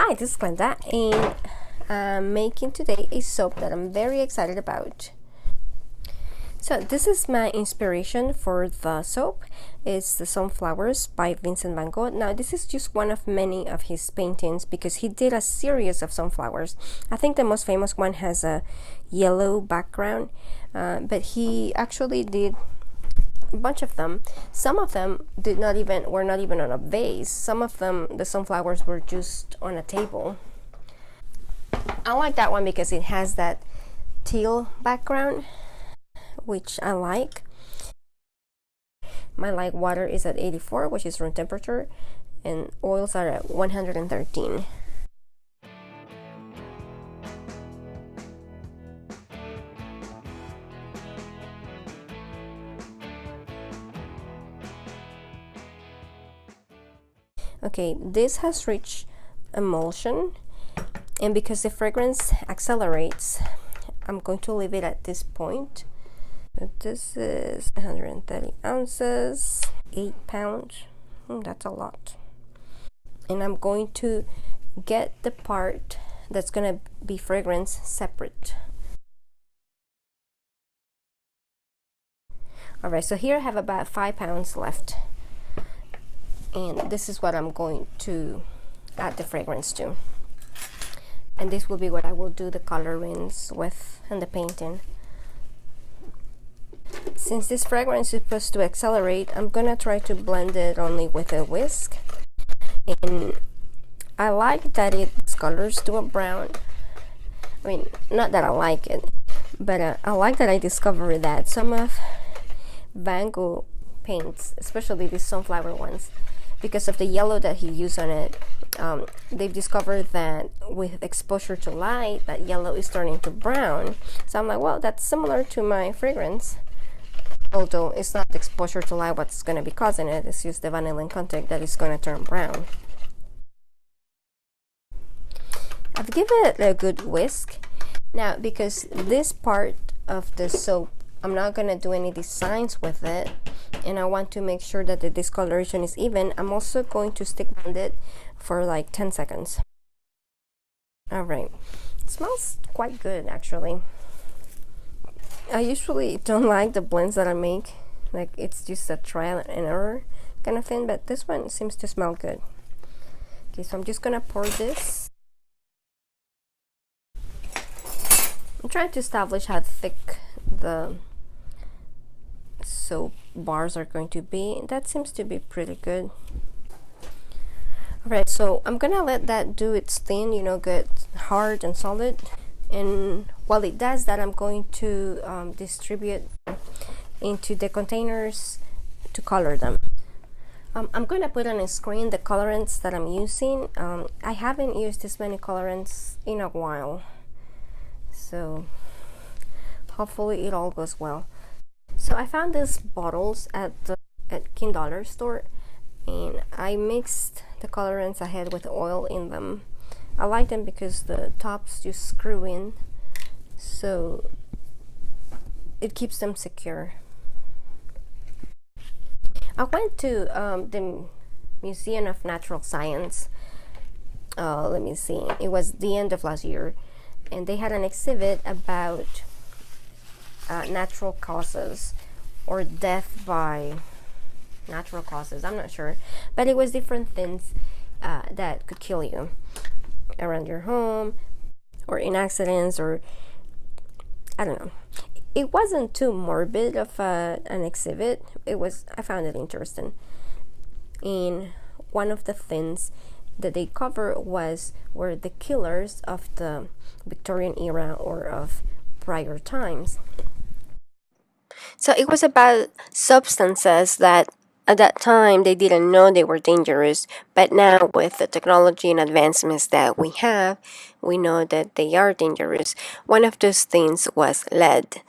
Hi, this is Glenda, and I'm making today a soap that I'm very excited about. So this is my inspiration for the soap. It's the Sunflowers by Vincent van Gogh. Now this is just one of many of his paintings because he did a series of sunflowers. I think the most famous one has a yellow background, but he actually did a bunch of them. Some of them were not even on a vase. Some of them, the sunflowers, were just on a table. I like that one because it has that teal background, which I like. My light water is at 84, which is room temperature, and oils are at 113. Okay, this has reached emulsion, and because the fragrance accelerates, I'm going to leave it at this point. This is 130 ounces, 8 pounds. That's a lot. And I'm going to get the part that's going to be fragrance separate. Alright, so here I have about 5 pounds left. And this is what I'm going to add the fragrance to. And this will be what I will do the colorings with and the painting. Since this fragrance is supposed to accelerate, I'm gonna try to blend it only with a whisk. And I like that it discolors to a brown. I mean, not that I like it, but I like that I discovered that some of Van Gogh paints, especially these sunflower ones, because of the yellow that he used on it, they've discovered that with exposure to light, that yellow is turning to brown. So I'm like, well, that's similar to my fragrance. Although it's not the exposure to light what's going to be causing it, it's just the vanillin content that is going to turn brown. I've given it a good whisk. Now, because this part of the soap, I'm not going to do any designs with it, and I want to make sure that the discoloration is even, I'm also going to stick blend it for like 10 seconds. Alright, it smells quite good actually. I usually don't like the blends that I make, like it's just a trial and error kind of thing, but this one seems to smell good. Okay, so I'm just gonna pour this. I'm trying to establish how thick the soap bars are going to be. That seems to be pretty good. Alright, so I'm gonna let that do its thing, you know, get hard and solid. And while it does that, I'm going to distribute into the containers to color them. I'm going to put on a screen the colorants that I'm using. I haven't used this many colorants in a while, so hopefully it all goes well. So I found these bottles at King Dollar store, and I mixed the colorants I had with oil in them. I like them because the tops just screw in, so it keeps them secure. I went to the Museum of Natural Science, let me see, it was the end of last year, and they had an exhibit about natural causes or death by natural causes. I'm not sure, but it was different things that could kill you around your home or in accidents, or I don't know. It wasn't too morbid of an exhibit. I found it interesting. And one of the things that they cover were the killers of the Victorian era or of prior times. So it was about substances that at that time they didn't know they were dangerous, but now with the technology and advancements that we have, we know that they are dangerous. One of those things was lead.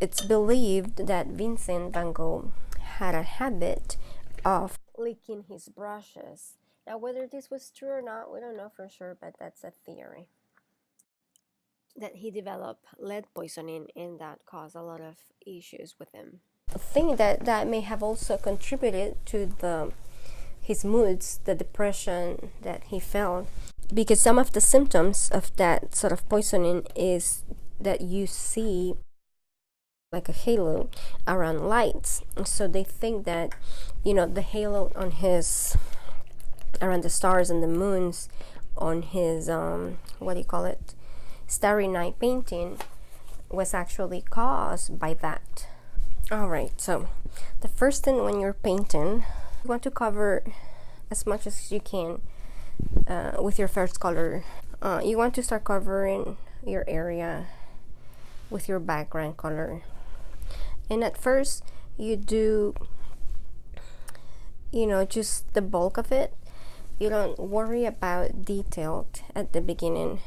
It's believed that Vincent van Gogh had a habit of licking his brushes. Now, whether this was true or not, we don't know for sure, but that's a theory. That he developed lead poisoning, and that caused a lot of issues with him. I think that may have also contributed to his moods, the depression that he felt, because some of the symptoms of that sort of poisoning is that you see like a halo around lights. So they think that, you know, the halo on his, around the stars and the moons on his what do you call it, Starry Night painting was actually caused by that. All right, so the first thing when you're painting, you want to cover as much as you can with your first color. You want to start covering your area with your background color. And at first you do, you know, just the bulk of it. You don't worry about detailed at the beginning.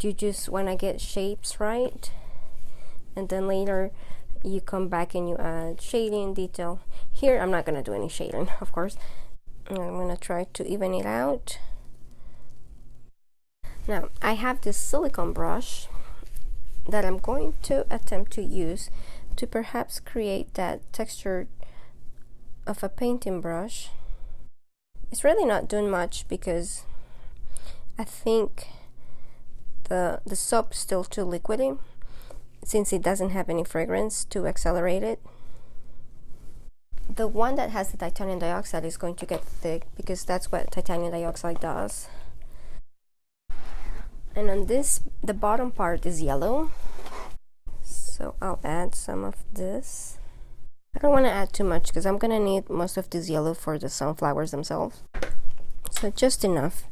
You just want to get shapes right, and then later you come back and you add shading, detail. Here I'm not going to do any shading, of course. I'm going to try to even it out. Now I have this silicone brush that I'm going to attempt to use to perhaps create that texture of a painting brush. It's really not doing much because I think the soap is still too liquidy, since it doesn't have any fragrance to accelerate it. The one that has the titanium dioxide is going to get thick because that's what titanium dioxide does. And on this, the bottom part is yellow, so I'll add some of this. I don't want to add too much because I'm gonna need most of this yellow for the sunflowers themselves, so just enough.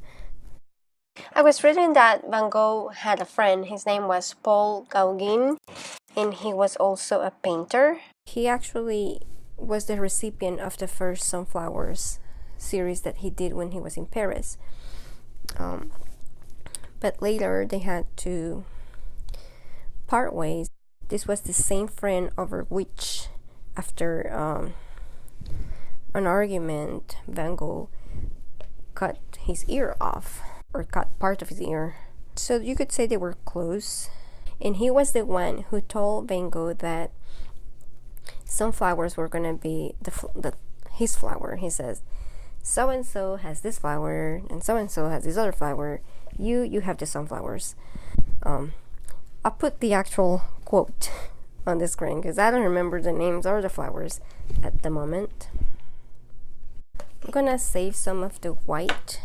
I was reading that Van Gogh had a friend. His name was Paul Gauguin, and he was also a painter. He actually was the recipient of the first Sunflowers series that he did when he was in Paris. But later they had to part ways. This was the same friend over which, after an argument, Van Gogh cut his ear off, or cut part of his ear. So you could say they were close. And he was the one who told Van Gogh that sunflowers were gonna be his flower. He says, so and so has this flower, and so has this other flower. You have the sunflowers. I'll put the actual quote on the screen because I don't remember the names or the flowers at the moment. I'm gonna save some of the white,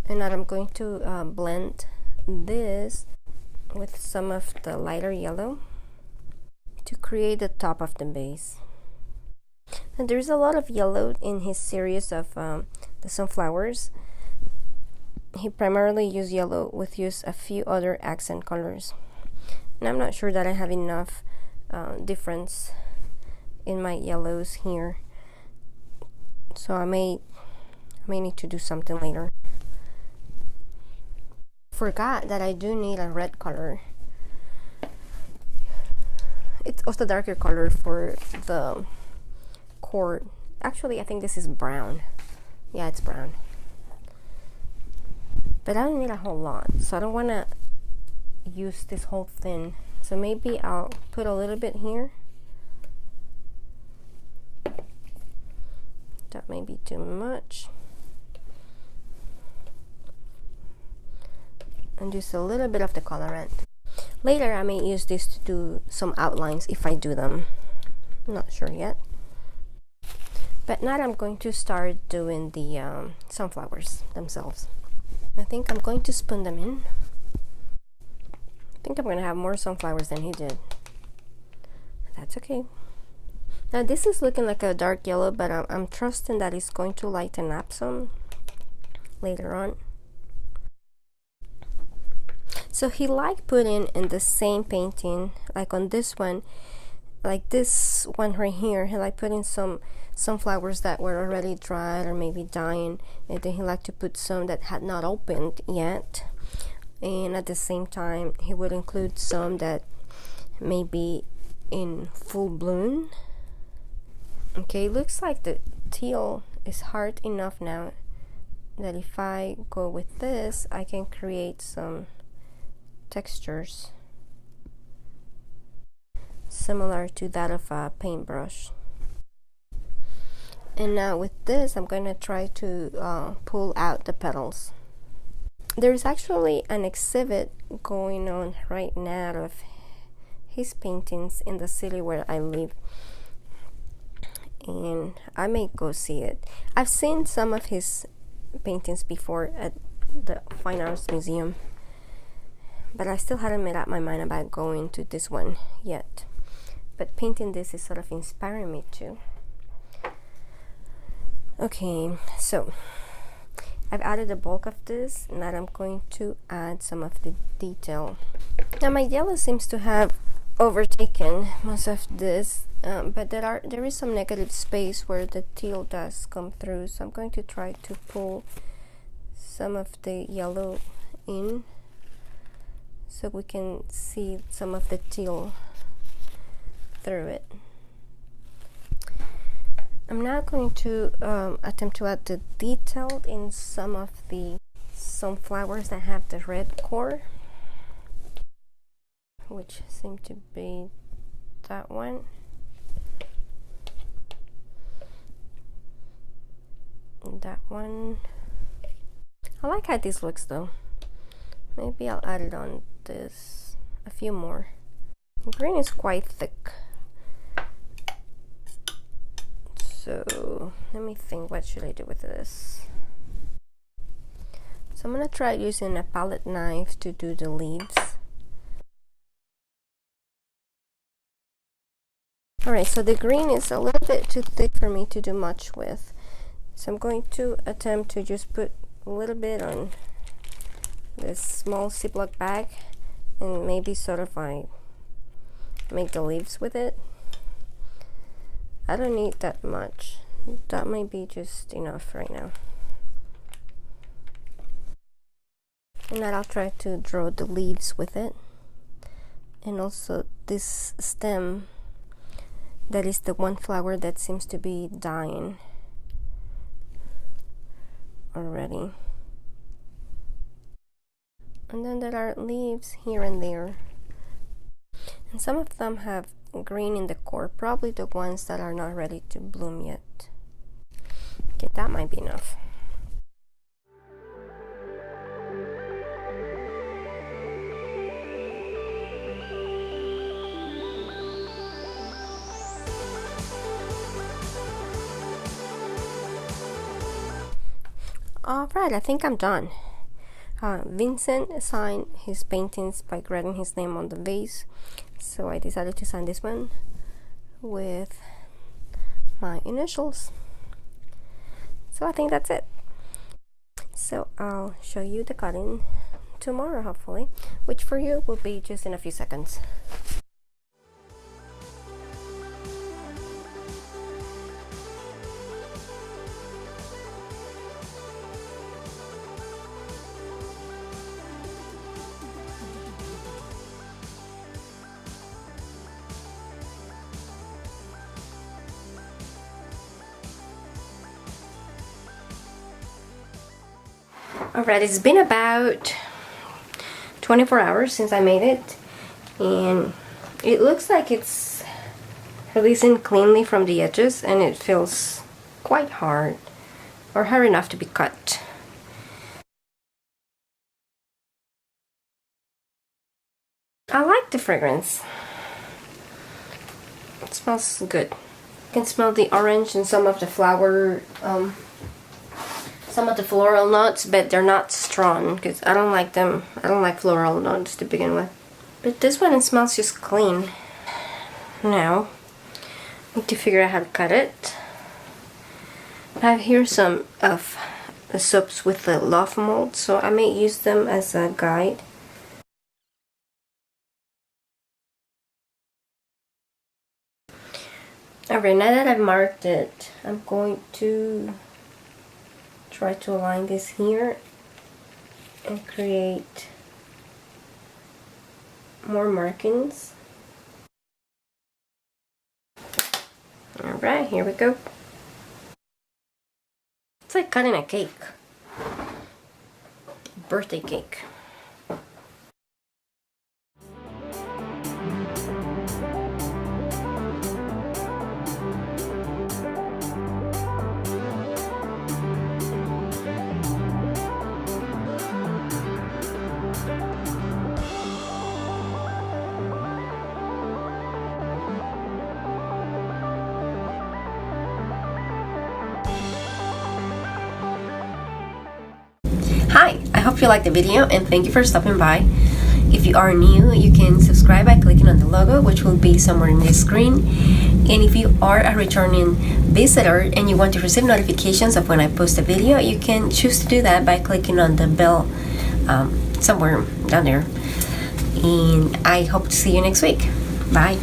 and now I'm going to blend this with some of the lighter yellow to create the top of the base. And there's a lot of yellow in his series of the sunflowers. He primarily used yellow with use a few other accent colors, and I'm not sure that I have enough difference in my yellows here, so I may need to do something later. Forgot that I do need a red color. It's also the darker color for the cord. Actually, I think this is brown. Yeah, it's brown. But I don't need a whole lot, so I don't want to use this whole thing. So maybe I'll put a little bit here. That may be too much. And just a little bit of the colorant. Later I may use this to do some outlines if I do them. I'm not sure yet. But now I'm going to start doing the sunflowers themselves. I think I'm going to spoon them in. I think I'm going to have more sunflowers than he did. That's okay. Now this is looking like a dark yellow, but I'm trusting that it's going to lighten up some later on. So he liked putting in the same painting, like on this one, like this one right here, he liked putting some sunflowers that were already dried or maybe dying, and then he liked to put some that had not opened yet, and at the same time he would include some that may be in full bloom. Okay, looks like the teal is hard enough now that if I go with this I can create some textures similar to that of a paintbrush. And now with this, I'm going to try to pull out the petals. There's actually an exhibit going on right now of his paintings in the city where I live, and I may go see it. I've seen some of his paintings before at the Fine Arts Museum, but I still hadn't made up my mind about going to this one yet. But painting this is sort of inspiring me too. Okay, so I've added the bulk of this. Now I'm going to add some of the detail. Now my yellow seems to have overtaken most of this, but there is some negative space where the teal does come through, so I'm going to try to pull some of the yellow in so we can see some of the teal through it. I'm now going to attempt to add the detail in some of the sunflowers that have the red core, which seem to be that one. And that one. I like how this looks though. Maybe I'll add it on this, a few more. The green is quite thick. So let me think, what should I do with this? So I'm gonna try using a palette knife to do the leaves. Alright, so the green is a little bit too thick for me to do much with. So I'm going to attempt to just put a little bit on this small Ziploc bag and maybe sort of like make the leaves with it. I don't need that much. That might be just enough right now. And then I'll try to draw the leaves with it. And also this stem, that is the one flower that seems to be dying already. And then there are leaves here and there. And some of them have green in the core, probably the ones that are not ready to bloom yet. Okay, that might be enough. Alright, I think I'm done. Vincent signed his paintings by writing his name on the vase, so I decided to sign this one with my initials. So I think that's it. So I'll show you the cutting tomorrow, hopefully, which for you will be just in a few seconds. Alright, it's been about 24 hours since I made it, and it looks like it's releasing cleanly from the edges, and it feels quite hard, or hard enough to be cut. I like the fragrance. It smells good. You can smell the orange and some of the flower, some of the floral notes, but they're not strong because I don't like them. I don't like floral notes to begin with. But this one, it smells just clean. Now, I need to figure out how to cut it. I have here some of the soaps with the love mold, so I may use them as a guide. Alright, now that I've marked it, I'm going to try to align this here and create more markings. Alright, here we go. It's like cutting a cake. Birthday cake. you liked the video, and thank you for stopping by. If you are new, you can subscribe by clicking on the logo, which will be somewhere in the screen. And if you are a returning visitor and you want to receive notifications of when I post a video, you can choose to do that by clicking on the bell somewhere down there. And I hope to see you next week. Bye.